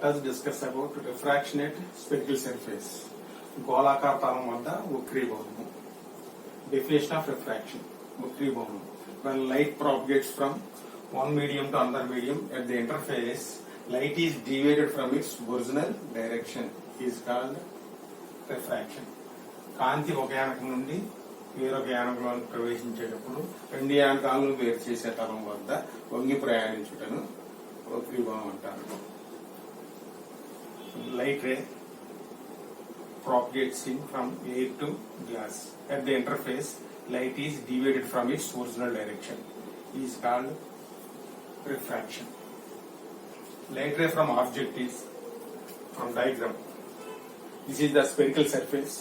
Let us discuss about refraction at spherical surface. గోళాకార తలం వద్ద వక్రీభవనము. Definition of refraction. వక్రీభవనం. When light propagates from one medium to another medium at the interface, light is deviated from its original direction. Is called refraction. కాంతి ఒక యానకం నుండి వేరొక యానకంలోకి ప్రవేశించేటప్పుడు రెండు యానకాలను వేరు చేసే తలం వద్ద వంగి ప్రయాణించుటను వక్రీభవనం అంటారు. Light ray propagates in from air to glass. At the interface, light is deviated from its original direction. It is called refraction. Light ray from object is from diagram. This is the spherical surface.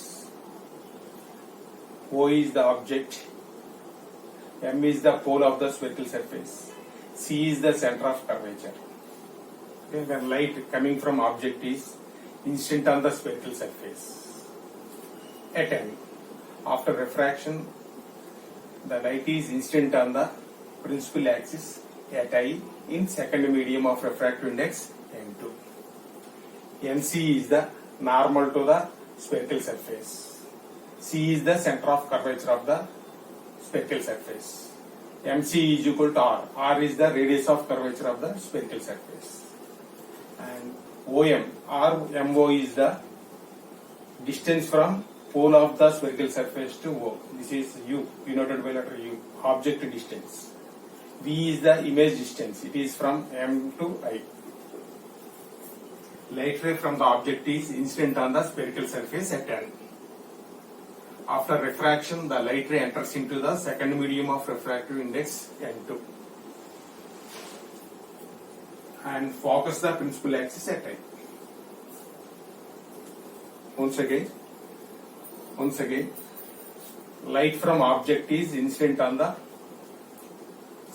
O is the object. M is the pole of the spherical surface. C is the center of curvature. Okay, when light coming from object is incident on the spherical surface at n. After refraction, the light is incident on the principal axis at I in second medium of refractive index n2. Nc is the normal to the spherical surface. C is the center of curvature of the spherical surface. Mc is equal to R. R is the radius of curvature of the spherical surface. And OM, R MO is the distance from pole of the spherical surface to O. This is U, denoted by letter U, object distance. V is the image distance. It is from M to I. Light ray from the object is incident on the spherical surface at N. After refraction, the light ray enters into the second medium of refractive index N2 and focus the principal axis at I. Once again, light from object is incident on the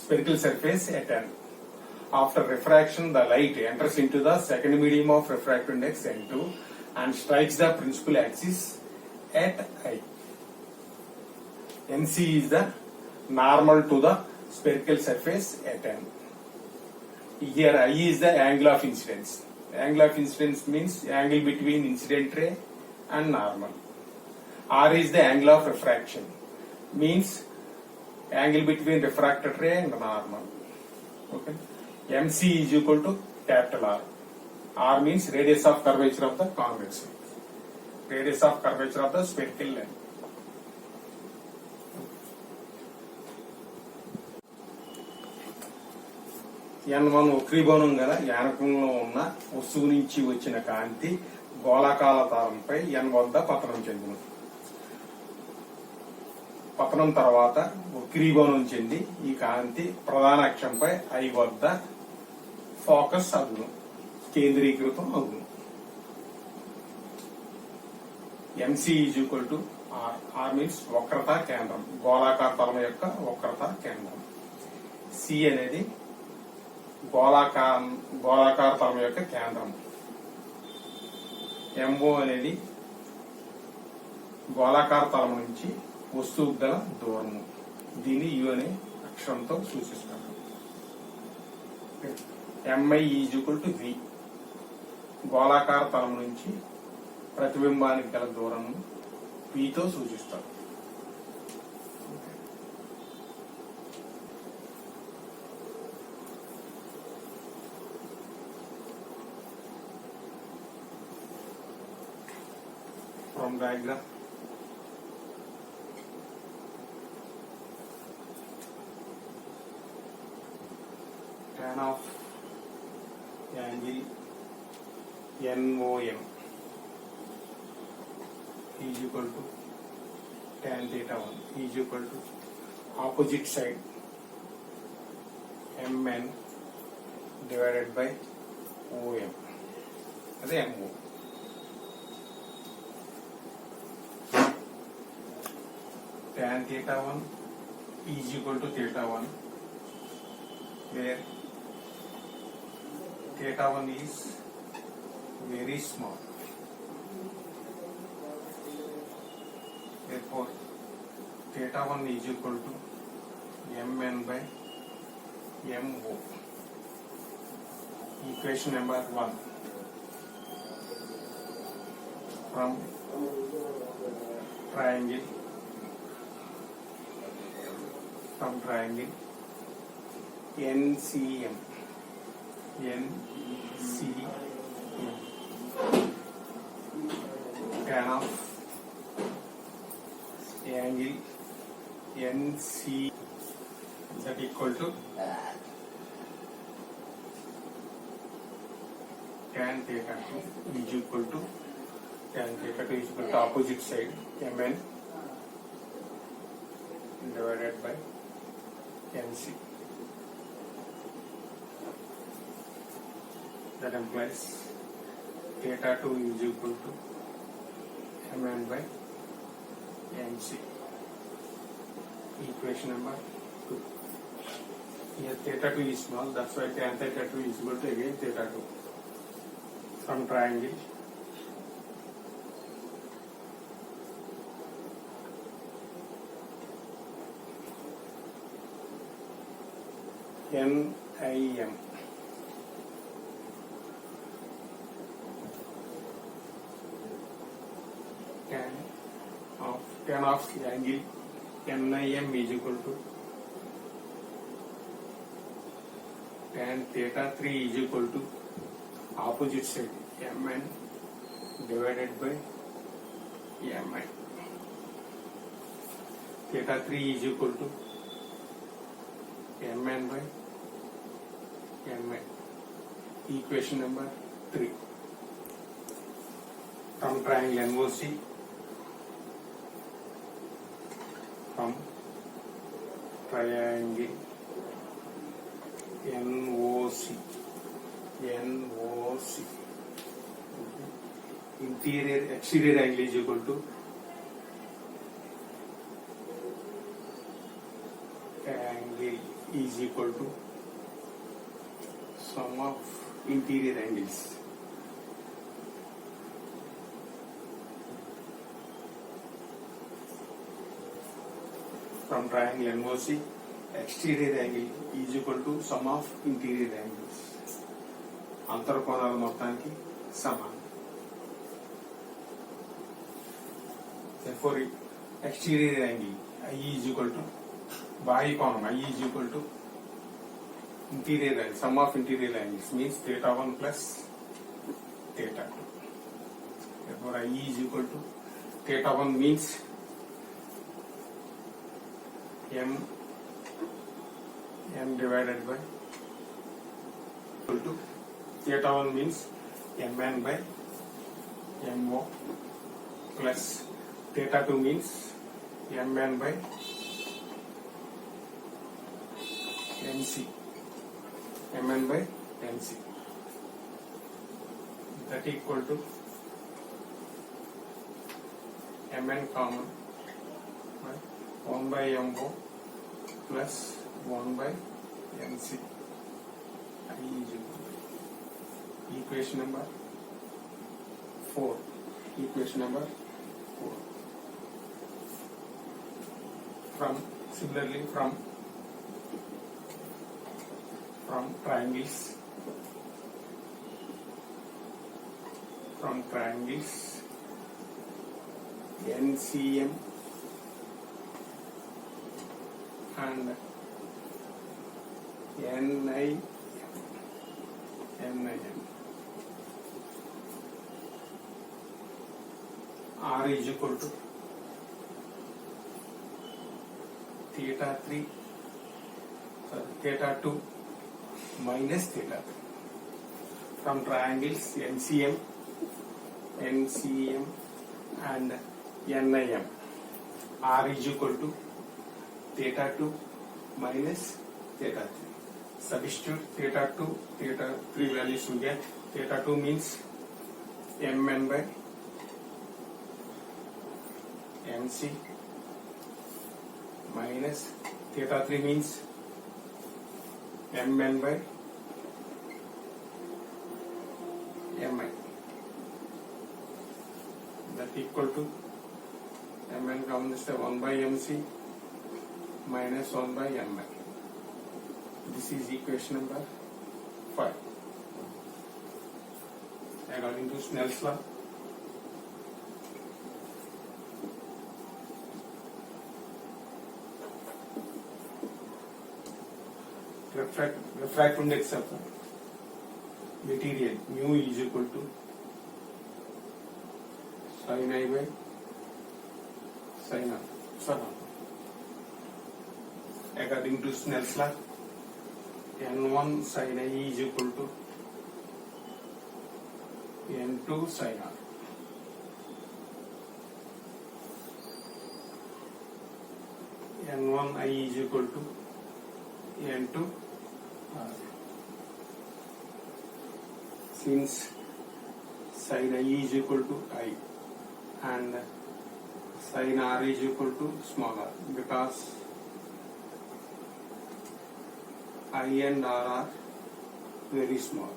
spherical surface at N. After refraction, the light enters into the second medium of refractive index N2 and strikes the principal axis at I. Nc is the normal to the spherical surface at N. Here I is the angle of incidence. Angle of incidence means angle between incident ray and normal. R is the angle of refraction, means angle between refracted ray and normal. Okay. Mc is equal to capital R. R means radius of curvature of the convex ray. Radius of curvature of the spherical length. N1 వక్రీభవనం గల యానకంలో ఉన్న వస్తువు నుంచి వచ్చిన కాంతి గోళాకార తలంపై N వద్ద పతనం చెందును. పతనం తర్వాత వక్రీభవనం చెంది ఈ కాంతి ప్రధాన అక్షంపై I వద్ద ఫోకస్ అగును, కేంద్రీకృతం అగును. MC is equal to R. R means వక్రత కేంద్రం, గోళాకార తలం యొక్క వక్రత కేంద్రం. C అనేది గోళాకార తలం యొక్క కేంద్రం. MO అనేది గోళాకార తలం నుంచి వస్తువు గల దూరము. దీన్ని U అనే అక్షరంతో సూచిస్తారు. MI is equal to V. గోళాకార తలం నుంచి ప్రతిబింబానికి గల దూరము V తో సూచిస్తారు. From diagram, tan of angle NOM is equal to tan theta 1 is equal to opposite side MN divided by OM. That's MO. Tan theta 1 is equal to theta 1, where theta 1 is very small. Therefore, theta 1 is equal to Mn by MO. Equation number 1. from triangle NCM tan of angle NC that equal to tan theta 2 is equal to tan theta 2 is equal to opposite side Mn divided by NC. That implies theta 2 is equal to Mn by MC. Equation number 2. Here theta 2 is small, that's why tan theta 2 is equal to again theta 2. From triangle NIM tan of the angle NIM is equal to tan theta 3 is equal to opposite side Mn divided by Mi. Theta 3 is equal to Mn by Mi. Equation number 3. From triangle NOC, from triangle NOC, exterior angle is equal to angle is equal to sum of interior angles. From triangle NOC, exterior angle is equal to sum of interior angles. అంతర్కోణాల మొత్తానికి సమానం. Therefore, exterior angle I is equal to బాహ్య కోణం I is equal to interior angle, sum of interior angles means theta 1 plus theta 2. Therefore, I is equal to theta 1 means M divided by equal to theta 1 means Mn by Mo plus theta 2 means Mn by Mc. Mn by Mc. That equal to Mn common by 1 by Mo plus 1 by Mc. I is equal to equation number 4. Equation number 4. Similarly from triangles NCM and NIM. R is equal to theta 2 minus theta 3. From triangles NCM and NIM, R is equal to theta 2 minus theta 3. Substitute theta 2, theta 3 values we get. Theta 2 means Mn by Mc minus theta 3 means Mn by Mi. That equal to Mn comes to 1 by Mc minus 1 by Mi. This is equation number 5. According to Snell's law, refractive index of the material mu is equal to sin I by sin R. According to Snell's law, N1 sin I is equal to N2 sin R. N1 I is equal to N2 R. Since sin I is equal to I and sin R is equal to small r, because I and R are very small.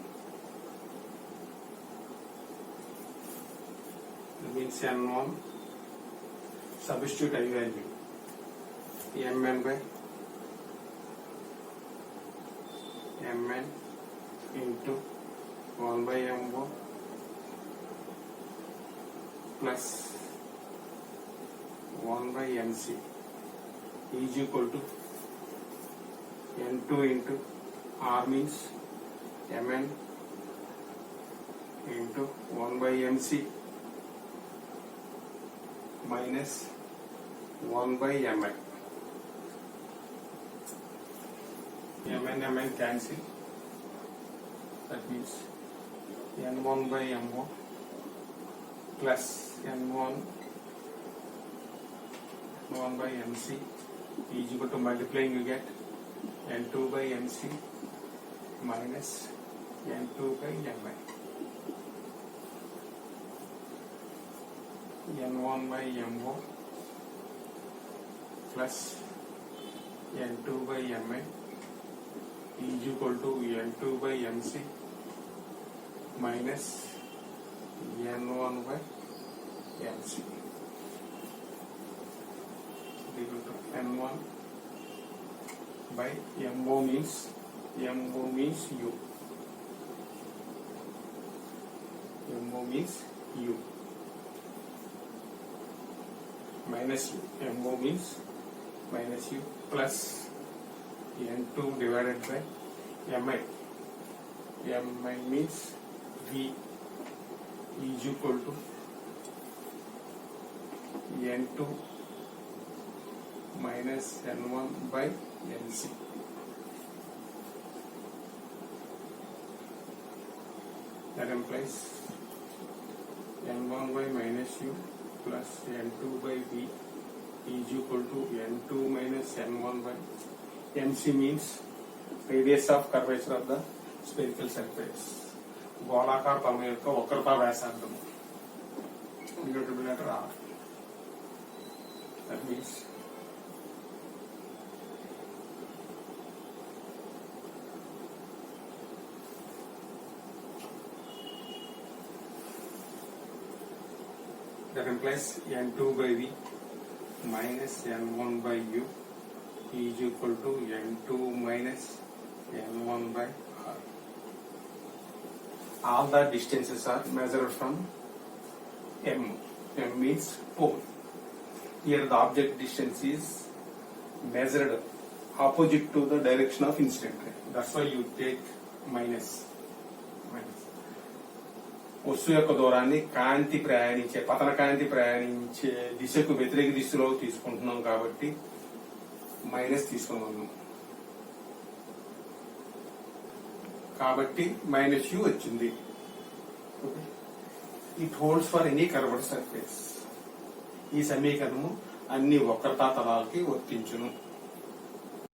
That means N1, substitute I value, Mn by Mn into 1 by M0 plus 1 by Mc is equal to N2 into R means Mn into 1 by Mc minus 1 by Mn. Mn cancel. That means N1 by M1 plus N1 by Mc is equal to, multiplying you get N2 by Mc minus N2 by Mn. N1 by M1 plus N2 by Mn is equal to N2 by Mc minus N1 by Mc equal to N1 by MO means U. MO means U minus U. MO means minus U plus N2 divided by Mi. Mi means V is equal to N2 minus N1 by Nc. That implies N1 by minus U plus N2 by V is equal to N2 minus N1 by Mc means radius of curvature of the spherical surface. గోళాకార తలం యొక్క వక్రతా వ్యాసార్థం letter R. That means that implies N2 by V minus N1 by U is equal to N2 minus N1 by R. All the distances are measured from M. M means pole. Here the object distance is measured opposite to the direction of incident ray. That's why you take minus. వస్తువు యొక్క దూరాన్ని పతన కాంతి ప్రయాణించే దిశకు వ్యతిరేక దిశలో తీసుకుంటున్నాం కాబట్టి మైనస్ తీసుకున్నాము, కాబట్టి మైనస్ యూ వచ్చింది. It holds for any curved surface. ఈ సమీకరణము అన్ని వక్రతా తలాలకి వర్తించును.